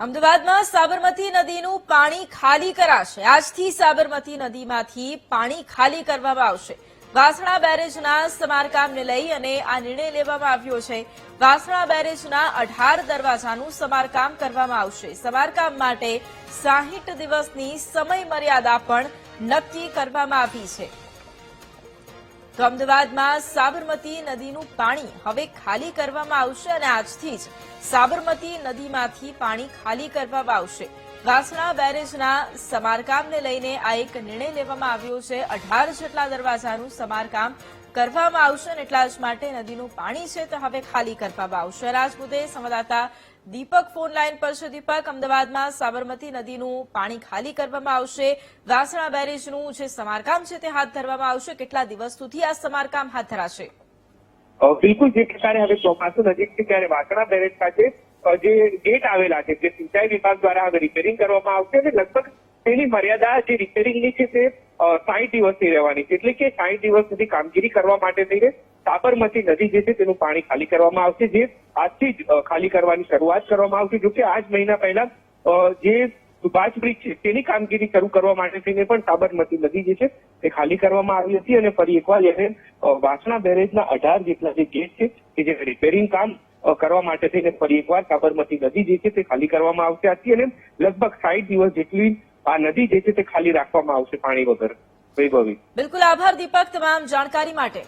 અમદાવાદમાં સાબરમતી નદીનું પાણી ખાલી કરાશે। આજથી સાબરમતી નદીમાંથી પાણી ખાલી કરવામાં આવશે। વાસણા બેરેજના સમારકામને લઈ અને આ નિર્ણય લેવામાં આવ્યો છે। વાસણા બેરેજના 18 દરવાજાનું સમારકામ કરવામાં આવશે। સમારકામ માટે 60 દિવસની સમય મર્યાદા પણ નક્કી કરવામાં આવી છે। તો અમદાવાદમાં સાબરમતી નદીનું પાણી હવે ખાલી કરવામાં આવશે અને આજથી જ સાબરમતી નદીમાંથી પાણી ખાલી કરવામાં આવશે। વાસણા બેરેજના સમારકામને લઈને આ એક નિર્ણય લેવામાં આવ્યો છે। 18 જેટલા દરવાજાનું સમારકામ કરવામાં આવશે અને એટલા જ માટે નદીનું પાણી છે તે હવે ખાલી કરવામાં આવશે। અને આજ મુદ્દે સંવાદદાતા દીપક ફોન લાઈન પર છે। દીપક, અમદાવાદમાં સાબરમતી નદીનું પાણી ખાલી કરવામાં આવશે। વાસણા બેરેજનું જે સમારકામ છે તે હાથ ધરવામાં આવશે। કેટલા દિવસ સુધી આ સમારકામ હાથ ધરાશે? બિલકુલ, જે પ્રકારે હવે ચોમાસું નજીક છે ત્યારે વાસણા બેરેજ ખાતે જે ગેટ આવેલા છે તે સિંચાઈ વિભાગ દ્વારા હવે રિપેરિંગ કરવામાં આવશે અને લગભગ તેની મર્યાદા જે રિપેરિંગની છે તે 60 દિવસની રહેવાની છે। એટલે કે 60 દિવસ સુધી કામગીરી કરવા માટે થઈને સાબરમતી નદી જે છે તેનું પાણી ખાલી કરવામાં આવશે, જે આજથી જ ખાલી કરવાની શરૂઆત કરવામાં આવશે। જોકે આ જ મહિના પહેલા જે સુભાષ બ્રિજ છે તેની કામગીરી શરૂ કરવા માટે થઈને પણ સાબરમતી નદી જે છે તે ખાલી કરવામાં આવી હતી અને ફરી એકવાર જ્યારે વાસણા બેરેજના 18 જેટલા જે ગેટ છે કે જે રિપેરિંગ કામ કરવા માટે થઈને ફરી એકવાર સાબરમતી નદી જે છે તે ખાલી કરવામાં આવશે આજથી અને લગભગ 60 દિવસ જેટલી આ નદી જે છે તે ખાલી રાખવામાં આવશે પાણી વગર। વૈભવી, બિલકુલ આભાર દીપક તમામ જાણકારી માટે।